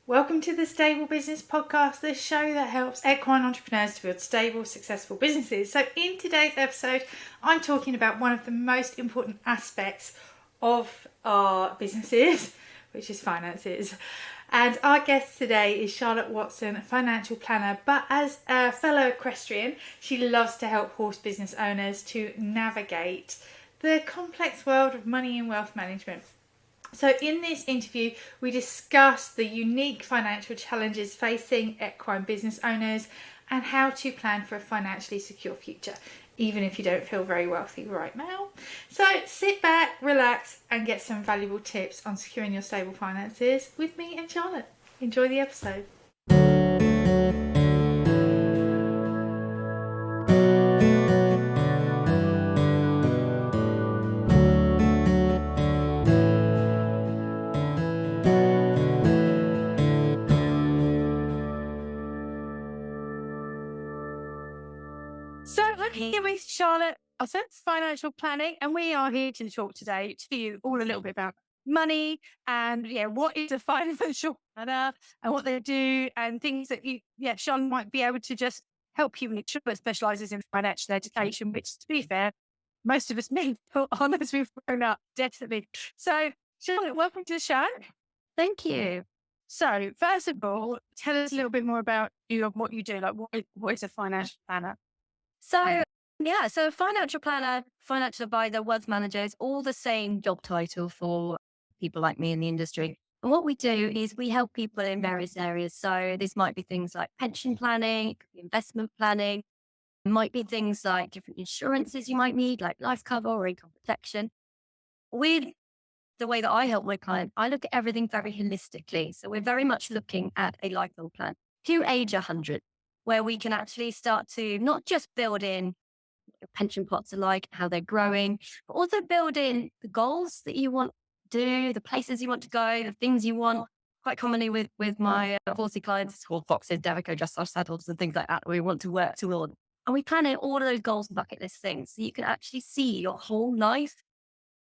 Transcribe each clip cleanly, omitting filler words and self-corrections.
Welcome to the Stable Business Podcast, the show that helps equine entrepreneurs to build stable, successful businesses. So in today's episode, I'm talking about one of the most important aspects of our businesses, which is finances. And our guest today is Charlotte Watson, a financial planner, but as a fellow equestrian, she loves to help horse business owners to navigate the complex world of money and wealth management. So in this interview, we discuss the unique financial challenges facing equine business owners and how to plan for a financially secure future, even if you don't feel very wealthy right now. So sit back, relax, and get some valuable tips on securing your stable finances with me and Charlotte. Enjoy the episode. So I'm here with Charlotte, our financial planning, and we are here to talk today to you all a little bit about money and what is a financial planner and what they do and things that Charlotte might be able to just help you with. Charlotte specialises in financial education, which, to be fair, most of us need on as we've grown up, definitely. So Charlotte, welcome to the show. Thank you. So first of all, tell us a little bit more about you and what you do. Like, what is a financial planner? So financial planner, financial advisor, wealth manager is all the same job title for people like me in the industry. And what we do is we help people in various areas. So this might be things like pension planning, it could be investment planning, it might be things like different insurances you might need, like life cover or income protection. With the way that I help my client, I look at everything very holistically. So we're very much looking at a lifelong plan to age 100, where we can actually start to not just build in pension pots alike, how they're growing, but also build in the goals that you want to do, the places you want to go, the things you want. Quite commonly with my horsey clients, it's called foxes, Devico, dressage saddles, and things like that. We want to work toward. And we plan in all of those goals and bucket list things so you can actually see your whole life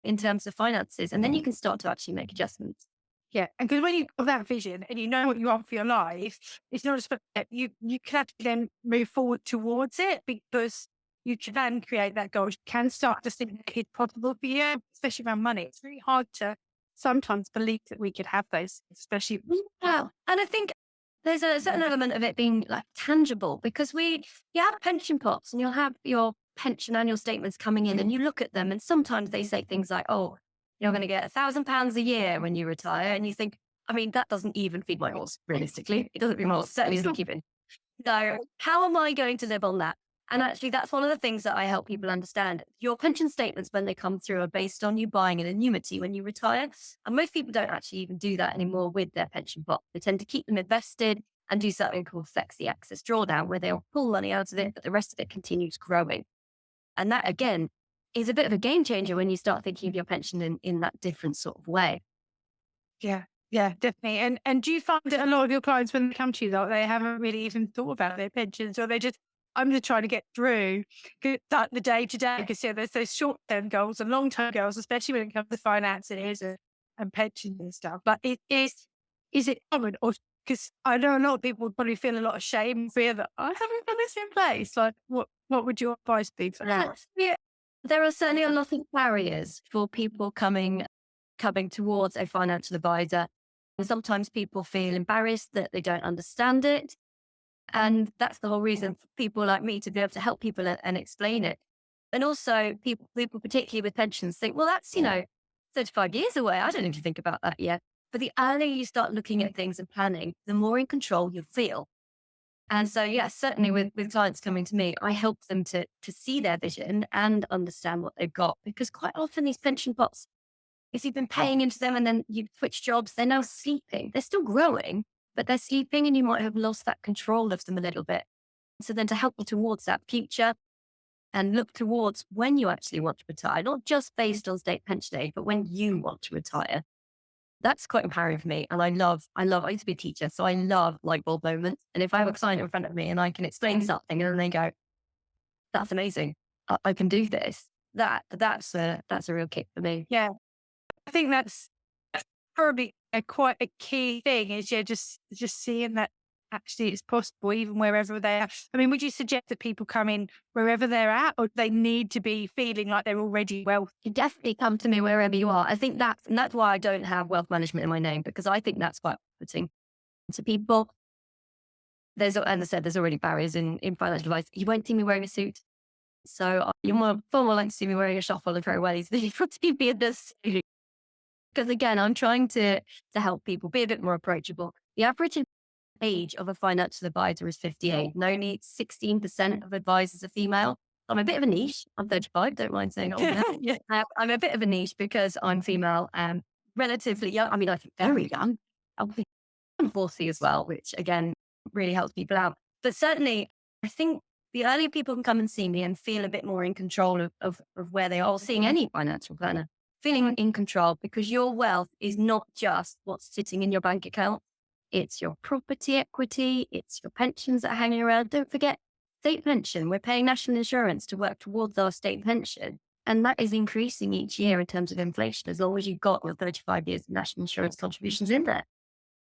in terms of finances. And then you can start to actually make adjustments. Yeah, and because when you've got that vision and you know what you want for your life, it's not just you can actually then move forward towards it because you can create that goal. You can start to think it's possible for you, especially around money. It's really hard to sometimes believe that we could have those, especially. Wow. And I think there's a certain element of it being like tangible because you have pension pots and you'll have your pension annual statements coming in and you look at them and sometimes they say things like, oh, you're going to get £1,000 a year when you retire. And you think, I mean, that doesn't even feed my horse, realistically. It doesn't feed my horse, certainly doesn't keep it. So how am I going to live on that? And actually, that's one of the things that I help people understand. Your pension statements, when they come through, are based on you buying an annuity when you retire. And most people don't actually even do that anymore with their pension pot. They tend to keep them invested and do something called flexi access drawdown, where they'll pull money out of it, but the rest of it continues growing. And that, again, is a bit of a game changer when you start thinking of your pension in that different sort of way. Yeah, definitely. And do you find that a lot of your clients, when they come to you, though, they haven't really even thought about their pensions, or I'm just trying to get through the day to day, because there's those short-term goals and long-term goals, especially when it comes to finances and pensions and stuff. But is it common? Or because I know a lot of people would probably feel a lot of shame and fear that I haven't got this in place. Like, what would your advice be for that? Yeah. There are certainly a lot of barriers for people coming towards a financial advisor. And sometimes people feel embarrassed that they don't understand it. And that's the whole reason for people like me to be able to help people and explain it. And also people particularly with pensions think, well, that's, 35 years away. I don't need to think about that yet. But the earlier you start looking at things and planning, the more in control you feel. And so, yes, certainly with clients coming to me, I help them to see their vision and understand what they've got. Because quite often these pension pots, if you've been paying into them and then you switch jobs, they're now sleeping. They're still growing, but they're sleeping and you might have lost that control of them a little bit. So then to help you towards that future and look towards when you actually want to retire, not just based on state pension age, but when you want to retire. That's quite empowering for me. And I used to be a teacher, so I love light bulb moments. And if I have a client in front of me and I can explain something and then they go, that's amazing, I can do this. That's a real kick for me. Yeah. I think that's probably quite a key thing is just seeing that actually it's possible even wherever they are. I mean, would you suggest that people come in wherever they're at, or do they need to be feeling like they're already wealthy? You definitely come to me wherever you are. I think that's why I don't have wealth management in my name, because I think that's quite putting to people. As I said, there's already barriers in financial advice. You won't see me wearing a suit. So you're far more likely to see me wearing a shuffle and very wellies than you would see me in this suit. Because again, I'm trying to help people be a bit more approachable. The average age of a financial advisor is 58, and only 16% of advisors are female. I'm a bit of a niche. I'm 35, don't mind saying it. Yeah. I'm a bit of a niche because I'm female and relatively young. I mean, I think very young. I'm 40 as well, which again, really helps people out. But certainly, I think the earlier people can come and see me and feel a bit more in control of where they are, or seeing any financial planner, feeling in control, because your wealth is not just what's sitting in your bank account. It's your property equity. It's your pensions that are hanging around. Don't forget state pension. We're paying national insurance to work towards our state pension. And that is increasing each year in terms of inflation, as long as you've got your 35 years of national insurance contributions in there.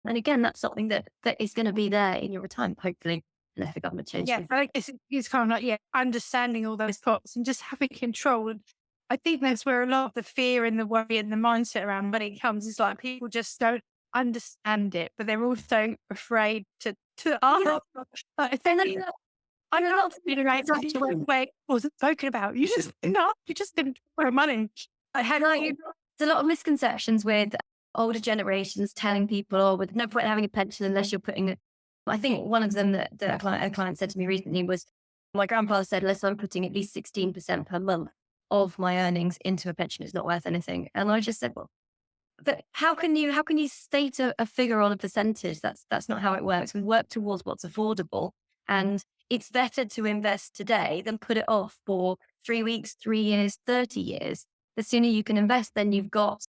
And again, that's something that is going to be there in your retirement, hopefully, unless the government changes. Yeah, I guess it's kind of like, understanding all those pots and just having control. And I think that's where a lot of the fear and the worry and the mindset around money comes, is like people just don't understand it, but they're also afraid to ask. Like, if they're not, I'm not feeling right. Wait, wasn't spoken about. You just didn't put money. I had There's a lot of misconceptions with older generations telling people, oh, with no point in having a pension unless you're putting it. I think one of them that a client said to me recently was, my grandfather said, unless I'm putting at least 16% per month of my earnings into a pension, it's not worth anything. And I just said, well, but how can you state a figure on a percentage? That's not how it works. We work towards what's affordable, and it's better to invest today than put it off for 3 weeks, 3 years, 30 years. The sooner you can invest, then you've got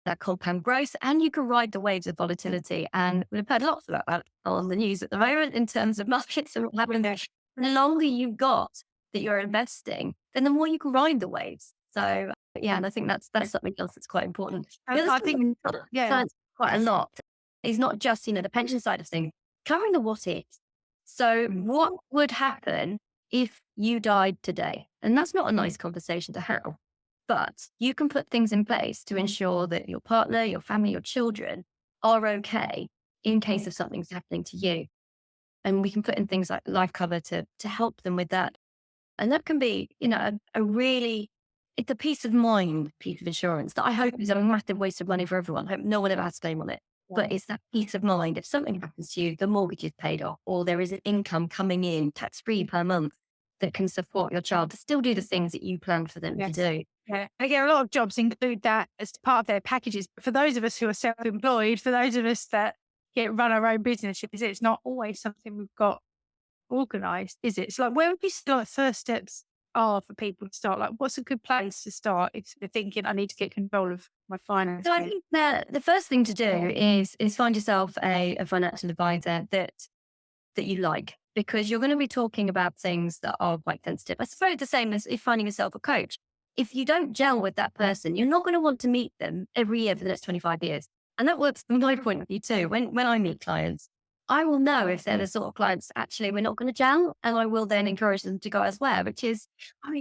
that compound growth, and you can ride the waves of volatility. And we've heard lots about that on the news at the moment in terms of markets and what happened there. The longer you've got that you're investing, then the more you can ride the waves. So yeah, and I think that's something else that's quite important. I think, Quite a lot. It's not just, the pension side of things, covering the what ifs. So what would happen if you died today? And that's not a nice conversation to have. But you can put things in place to ensure that your partner, your family, your children are okay in case of something's happening to you. And we can put in things like life cover to help them with that. And that can be, it's a peace of mind piece of insurance that I hope is a massive waste of money for everyone. I hope no one ever has to claim on it. But it's that peace of mind. If something happens to you, the mortgage is paid off, or there is an income coming in tax-free per month that can support your child to still do the things that you planned for them to do. Yeah, again, a lot of jobs include that as part of their packages. But for those of us who are self-employed, for those of us that run our own business, it's not always something we've got organised, is it? It's like, where would you start? First steps are for people to start. Like, what's a good place to start if they're thinking, I need to get control of my finances? So I think the first thing to do is find yourself a financial advisor that you like, because you're going to be talking about things that are quite sensitive. I suppose the same as if finding yourself a coach. If you don't gel with that person, you're not going to want to meet them every year for the next 25 years. And that works from my point of view too. When I meet clients, I will know if they're the sort of clients actually we're not going to gel, and I will then encourage them to go elsewhere, which is,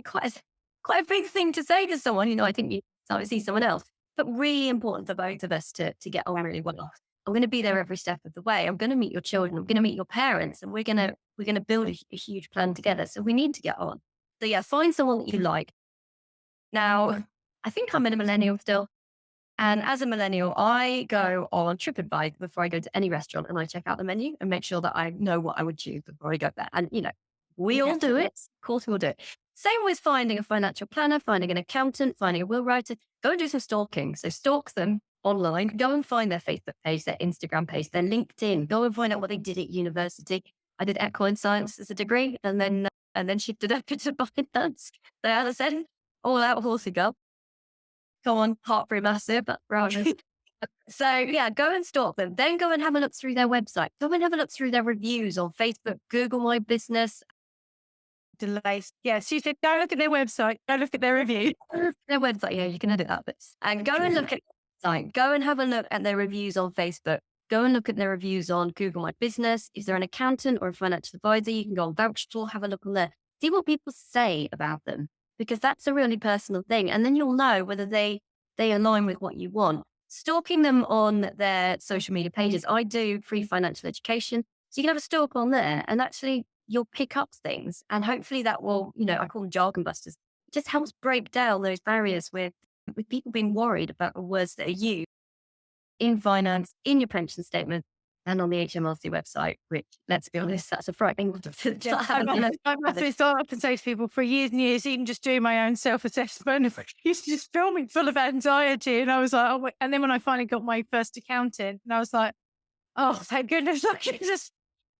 quite a big thing to say to someone. I think you see someone else, but really important for both of us to get on really well. I'm going to be there every step of the way. I'm going to meet your children. I'm going to meet your parents, and we're going to build a huge plan together. So we need to get on. So yeah, find someone that you like. Now, I think I'm a millennial still. And as a millennial, I go on TripAdvisor before I go to any restaurant, and I check out the menu and make sure that I know what I would choose before I go there. And, we all do it. Of course, we all do it. Same with finding a financial planner, finding an accountant, finding a will writer. Go and do some stalking. So stalk them online. Go and find their Facebook page, their Instagram page, their LinkedIn. Go and find out what they did at university. I did equine science as a degree, and then shifted up into finance. So as I said, all out horsey girl. Go on, heart very massive, but rather. So yeah, go and stalk them. Then go and have a look through their website. Go and have a look through their reviews on Facebook, Google My Business. Delays. Yeah, she said, go look at their website, go look at their review. Their website, yeah, you can edit that bit. And go and look at Like, go and have a look at their reviews on Facebook. Go and look at their reviews on Google My Business. Is there an accountant or a financial advisor you can go on Vouchable, have a look on there. See what people say about them, because that's a really personal thing. And then you'll know whether they align with what you want. Stalking them on their social media pages. I do free financial education. So you can have a stalk on there, and actually you'll pick up things. And hopefully that will, I call them jargon busters. It just helps break down those barriers with people being worried about the words that are used in finance, in your pension statement, and on the HMRC website, which, let's be honest, that's a frightening one to Yeah, I must start up and say to people for years and years, even just doing my own self-assessment, I used to just fill me full of anxiety. And I was like, oh, and then when I finally got my first accountant, and I was like, oh, thank goodness, I could just,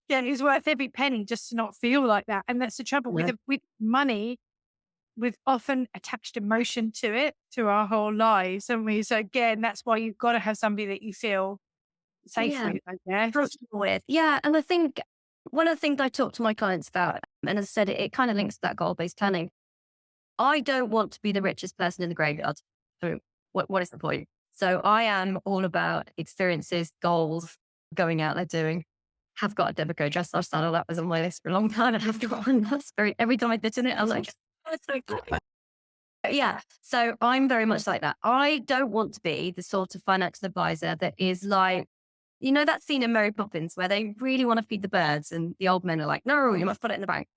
yeah, it was worth every penny just to not feel like that. And that's the trouble with money. We've often attached emotion to it, to our whole lives. And so again, that's why you've got to have somebody that you feel safe with, I guess. Trustful with. Yeah. And I think one of the things I talk to my clients about, and as I said, it kind of links to that goal-based planning. I don't want to be the richest person in the graveyard. So what is the point? So I am all about experiences, goals, going out there doing. Have got a debit code dress. That was on my list for a long time. I have got one. That's every time I did it, I was like, that's so good. Yeah. So I'm very much like that. I don't want to be the sort of financial advisor that is like, that scene in Mary Poppins where they really want to feed the birds and the old men are like, no, you must put it in the bank.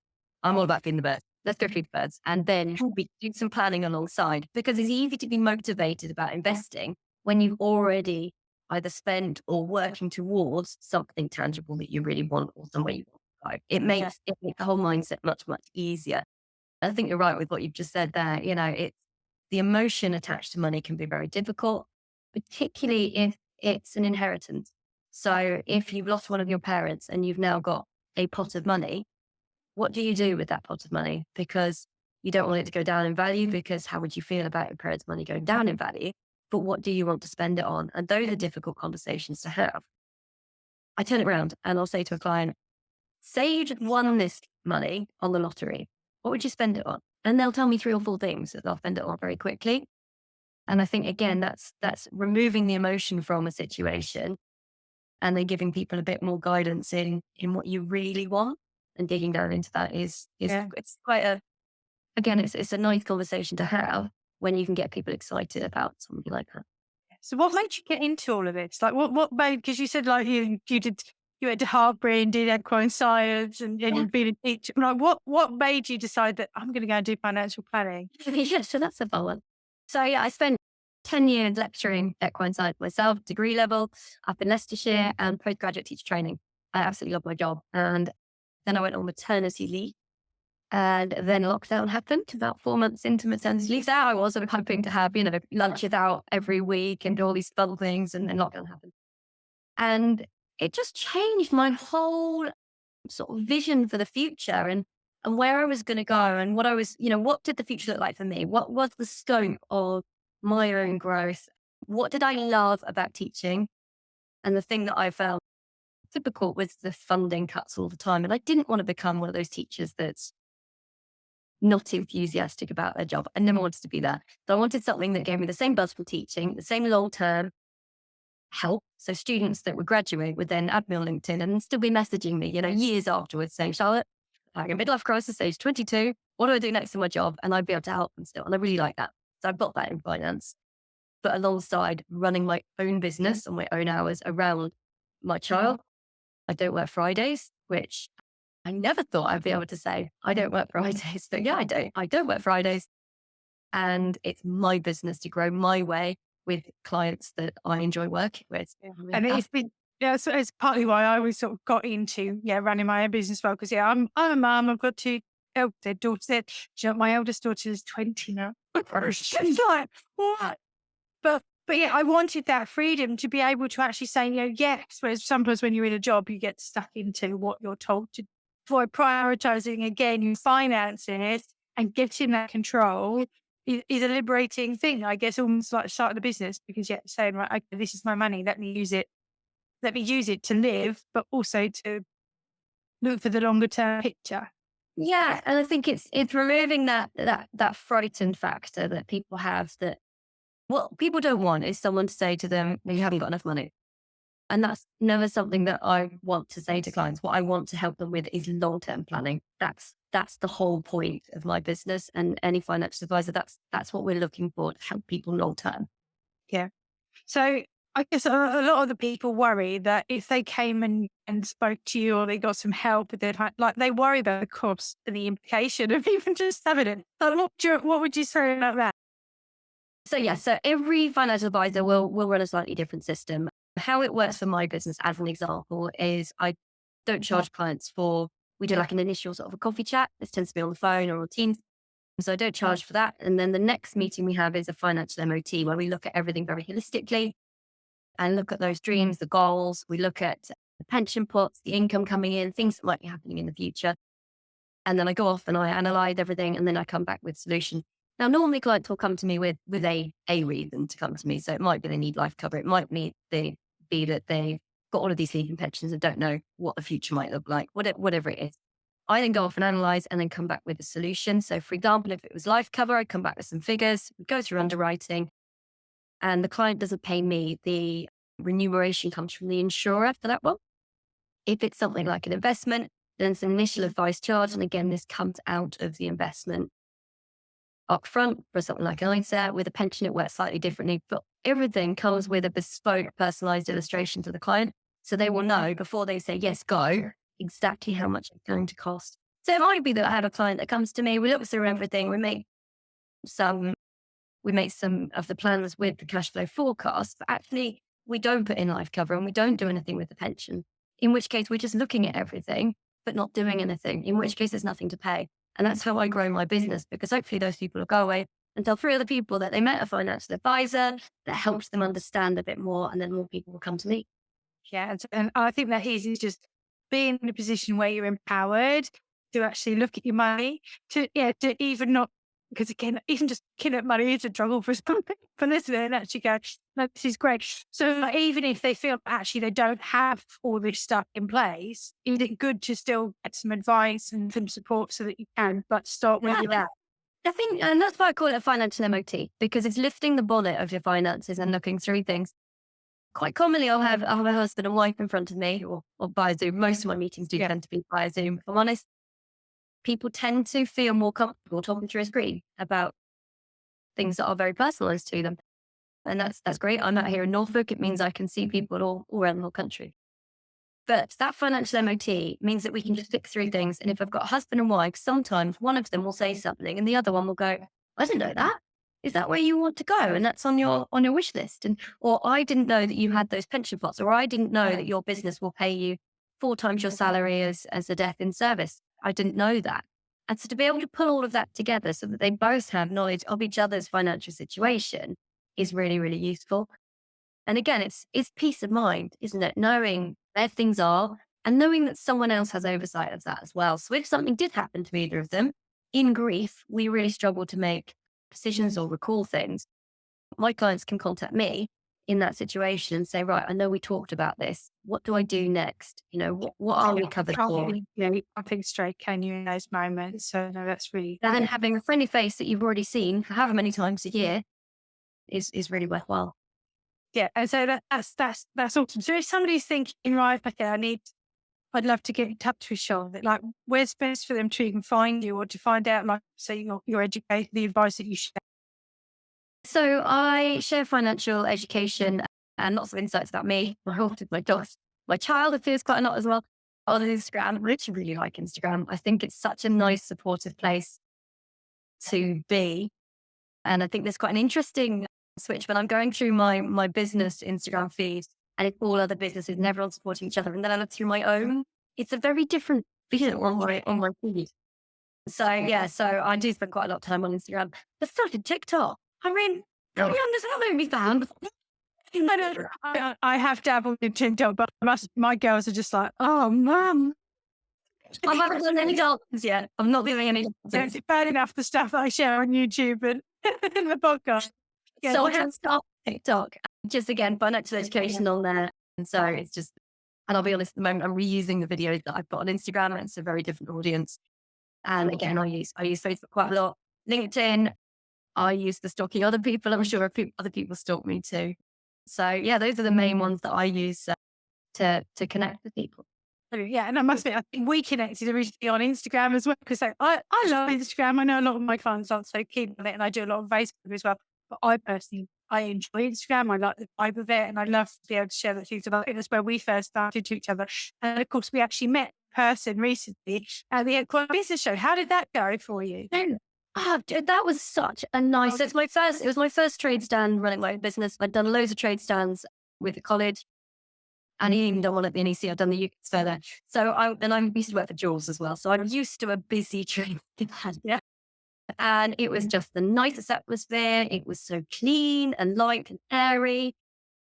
I'm all about feeding the birds. Let's go feed the birds. And then we do some planning alongside, because it's easy to be motivated about investing when you've already either spent or working towards something tangible that you really want or somewhere you want to go. It makes the whole mindset much, much easier. I think you're right with what you've just said there. It's the emotion attached to money can be very difficult, particularly if it's an inheritance. So if you've lost one of your parents and you've now got a pot of money, what do you do with that pot of money? Because you don't want it to go down in value, because how would you feel about your parents' money going down in value? But what do you want to spend it on? And those are difficult conversations to have. I turn it around and I'll say to a client, say you just won this money on the lottery. What would you spend it on? And they'll tell me 3 or 4 things that they'll spend it on very quickly. And I think, again, that's removing the emotion from a situation and then giving people a bit more guidance in what you really want, and digging down into that is it's quite it's a nice conversation to have when you can get people excited about something like that. So what made you get into all of this? Like what made, because you said like you went to Harbury and did equine science and you've been a teacher. Like what made you decide that I'm going to go and do financial planning? Yeah, so that's a fun one. So I spent 10 years lecturing equine science myself, degree level, up in Leicestershire, and postgraduate teacher training. I absolutely love my job. And then I went on maternity leave. And then lockdown happened about 4 months into maternity leave. So I was hoping to have, lunches out every week and do all these fun things. And then lockdown happened. And it just changed my whole sort of vision for the future and where I was going to go and what I was, what did the future look like for me? What was the scope of my own growth? What did I love about teaching? And the thing that I found difficult was the funding cuts all the time. And I didn't want to become one of those teachers that's not enthusiastic about their job. I never wanted to be that. So I wanted something that gave me the same buzz from teaching, the same long-term help. So students that would graduate would then add me on LinkedIn and still be messaging me, years afterwards saying, Charlotte, I'm in midlife crisis, age 22. What do I do next in my job? And I'd be able to help them still. And I really like that. So I've got that in finance. But alongside running my own business on my own hours around my child, I don't work Fridays, which I never thought I'd be able to say. I don't work Fridays. But yeah, I don't. I don't work Fridays. And it's my business to grow my way with clients that I enjoy working with. And it's been, so it's partly why I always sort of got into, running my own business well. Because, I'm a mum. I've got 2 elder daughters. My eldest daughter is 20 now. She's like, what? But yeah, I wanted that freedom to be able to actually say, yes. Whereas sometimes when you're in a job, you get stuck into what you're told to. For prioritizing again your finances and getting that control is a liberating thing, I guess, almost like starting a business, because saying, right, okay, this is my money. Let me use it to live, but also to look for the longer term picture. Yeah. And I think it's removing that frightened factor that people have, that What people don't want is someone to say to them, "Well, you haven't got enough money." And that's never something that I want to say to clients. What I want to help them with is long-term planning. That's the whole point of my business, and any financial advisor. That's what we're looking for, to help people long term. Yeah. So I guess a lot of the people worry that if they came and spoke to you or they got some help, they'd like they worry about the cost and the implication of even just having it. So what would you say about that? So yeah, so every financial advisor will run a slightly different system. How it works for my business, as an example, is I don't charge clients for. We do like an initial sort of a coffee chat. This tends to be on the phone or on Teams. So I don't charge for that. And then the next meeting we have is a financial MOT, where we look at everything very holistically and look at those dreams, the goals. We look at the pension pots, the income coming in, things that might be happening in the future. And then I go off and I analyze everything, and then I come back with solutions. Now, normally clients will come to me with a reason to come to me. So it might be they need life cover. It might be that they've got all of these sleeping pensions and don't know what the future might look like, whatever it is. I then go off and analyze and then come back with a solution. So for example, if it was life cover, I'd come back with some figures, we go through underwriting, and the client doesn't pay me. The remuneration comes from the insurer for that one. If it's something like an investment, then it's an initial advice charge. And again, this comes out of the investment upfront. For something like an ISA, with a pension, it works slightly differently, but everything comes with a bespoke, personalized illustration to the client. So they will know before they say, yes, go, exactly how much it's going to cost. So it might be that I have a client that comes to me, we look through everything, some we make some of the plans with the cash flow forecast, but actually we don't put in life cover and we don't do anything with the pension, in which case we're just looking at everything, but not doing anything, in which case there's nothing to pay. And that's how I grow my business, because hopefully those people will go away and tell 3 other people that they met a financial advisor that helps them understand a bit more, and then more people will come to me. Yeah, and I think that is just being in a position where you're empowered to actually look at your money, to even not, because again, even just looking at money is a struggle for some people, isn't it? And actually go, no, this is great. So like, even if they feel actually they don't have all this stuff in place, is it good to still get some advice and some support so that you can, but start where you're at? I think, and that's why I call it a financial MOT, because it's lifting the bonnet of your finances and looking through things. Quite commonly, I'll have a husband and wife in front of me, or via Zoom. Most of my meetings do tend to be via Zoom. If I'm honest, people tend to feel more comfortable talking through a screen about things that are very personalised to them. And that's great. I'm out here in Norfolk. It means I can see people all around the whole country. But that financial MOT means that we can just pick through things. And if I've got a husband and wife, sometimes one of them will say something and the other one will go, I didn't know that. Is that where you want to go? And that's on your wish list. Or I didn't know that you had those pension pots, or I didn't know that your business will pay you 4 times your salary as a death in service. I didn't know that. And so to be able to pull all of that together so that they both have knowledge of each other's financial situation is really, really useful. And again, it's peace of mind, isn't it? Knowing where things are and knowing that someone else has oversight of that as well. So if something did happen to either of them, in grief, we really struggle to make decisions or recall things. My clients can contact me in that situation and say, right, I know we talked about this. What do I do next? What are we covered for? I think straight, can you, in those moments? So no, that's really. And then having a friendly face that you've already seen however many times a year is really worthwhile. Yeah, and so that's awesome. So if somebody's thinking, right, okay, I'd love to get in touch with Charlotte. Like, where's best for them to even find you, or to find out, like, say, your education, the advice that you share? So I share financial education and lots of insights about me, my daughter, my dog, my child appears quite a lot as well on Instagram. I really like Instagram. I think it's such a nice, supportive place to be. And I think there's quite an interesting switch when I'm going through my business Instagram feed, and it's all other businesses and everyone's supporting each other. And then I look through my own. It's a very different feel on my feed. So I do spend quite a lot of time on Instagram. But so did TikTok. I mean, how does that make me sound? I have dabbled in TikTok, but my girls are just like, oh, mum. I haven't done any dances yet. I'm not doing any dances. It's bad enough the stuff that I share on YouTube and in the podcast. Yeah, so I have started TikTok. Just again, financial education on there. And so it's just, and I'll be honest, at the moment I'm reusing the videos that I've got on Instagram, and it's a very different audience. And again, I use Facebook quite a lot. LinkedIn, I used to stalking other people. I'm sure other people stalk me too. So yeah, those are the main ones that I use to connect with people. Yeah, and I must admit, I think we connected originally on Instagram as well, because I love Instagram. I know a lot of my clients aren't so keen on it, and I do a lot of Facebook as well. But I personally, I enjoy Instagram. I like the vibe of it, and I love to be able to share the things about it. That's where we first started to each other. And of course, we actually met in person recently at the Equine Business Show. How did that go for you? That was such a nice. It was my first trade stand running my own business. I'd done loads of trade stands with the college. And even done one at the NEC, I've done the UK further. So I used to work for Jules as well. So I'm used to a busy trade. Yeah. And it was just the nicest atmosphere. It was so clean and light and airy.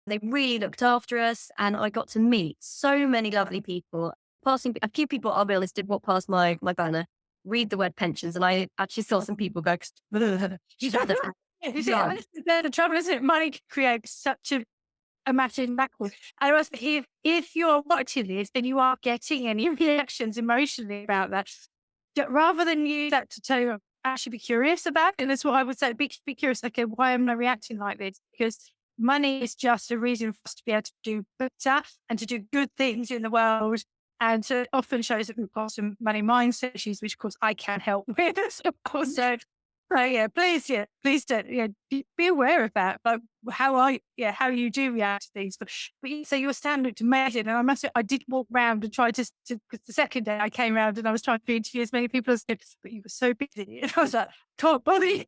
They really looked after us. And I got to meet so many lovely people. Passing a few people, I'll be honest, did walk past my banner, read the word pensions. And I actually saw some people go, The trouble, isn't it? Money can create such a massive backward. And also, if you're watching this and you are getting any reactions emotionally about that, rather than use that to tell you, actually be curious about it. And that's what I would say. Be curious. Okay, why am I reacting like this? Because money is just a reason for us to be able to do better and to do good things in the world. And so it often shows that we've got some money mindset issues, which of course I can help with. Of course, so please don't, be aware of that. But how you do react to things. But so your stand looked amazing, and I must say, I did walk round and try to, because the second day I came round and I was trying to interview as many people as I could, but you were so busy. And I was like, can't bother you.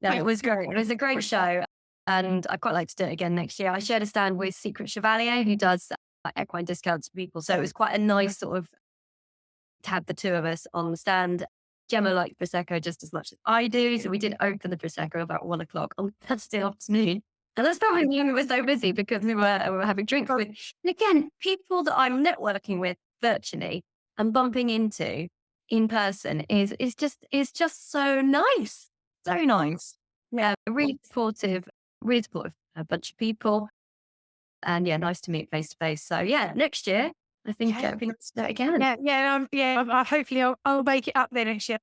Yeah, it was great. It was a great show. And I'd quite like to do it again next year. I shared a stand with Secret Chevalier, who does equine discounts for people. So it was quite a nice sort of to have the two of us on the stand. Gemma liked Prosecco just as much as I do. So we did open the Prosecco about 1 o'clock on Thursday afternoon. And that's probably when we were so busy because we were having drinks with. And again, people that I'm networking with virtually and bumping into in person is just so nice. So nice. Yeah, really supportive a bunch of people. And yeah, nice to meet face to face. So yeah, next year, I think it'll be nice to do it again. Hopefully I'll make it up there next year.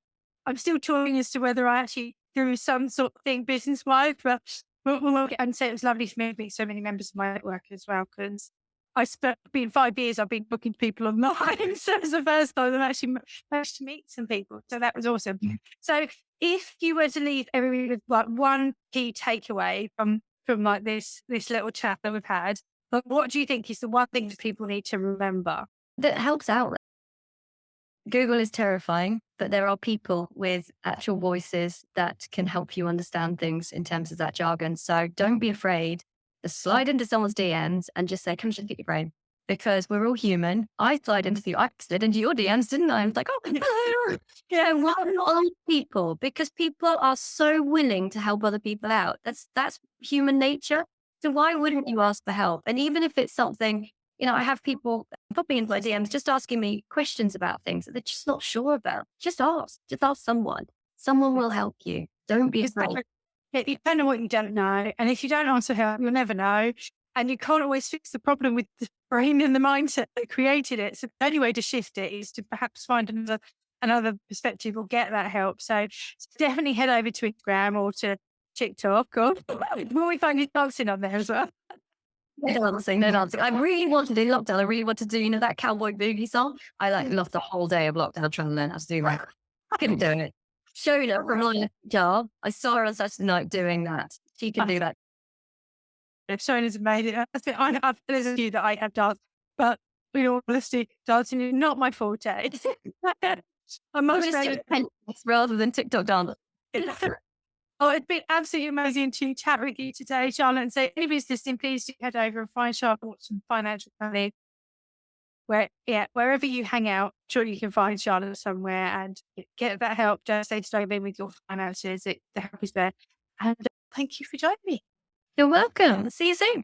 I'm still toying as to whether I actually do some sort of thing business-wise, but we'll get and say it was lovely to meet so many members of my network as well, because been 5 years, I've been booking people online. So it's the first time I've actually managed to meet some people. So that was awesome. So if you were to leave everybody with like one key takeaway from like this little chat that we've had, like, what do you think is the one thing that people need to remember? That helps out. Google is terrifying, but there are people with actual voices that can help you understand things in terms of that jargon. So don't be afraid to slide into someone's DMs and just say, come just pick your brain. Because we're all human. I slid into your DMs, didn't I? I was like, oh, why not other people? Because people are so willing to help other people out. That's human nature. So why wouldn't you ask for help? And even if it's something, I have people popping into my DMs just asking me questions about things that they're just not sure about. Just ask someone. Someone will help you. Don't be afraid. You don't know what you don't know. And if you don't ask for help, you'll never know. And you can't always fix the problem with the brain and the mindset that created it. So the only way to shift it is to perhaps find another perspective or get that help. So definitely head over to Instagram or to TikTok, or will we find you dancing on there as well? No dancing. I really wanted in lockdown. I really wanted to do, that cowboy boogie song. I lost the whole day of lockdown trying to learn how to do that. I couldn't do it. Shona from my job, I saw her on Saturday night doing that. She can do that. Shona's amazing. There's a few that I have danced, but in all honesty, dancing is not my forte. I'm much better rather than TikTok dance. Oh, it's been absolutely amazing to chat with you today, Charlotte. And so, any business, please do head over and find Charlotte Watson Financial Planning. Wherever you hang out, sure you can find Charlotte somewhere and get that help. Just stay struggling with your finances. The help is there. And thank you for joining me. You're welcome. See you soon.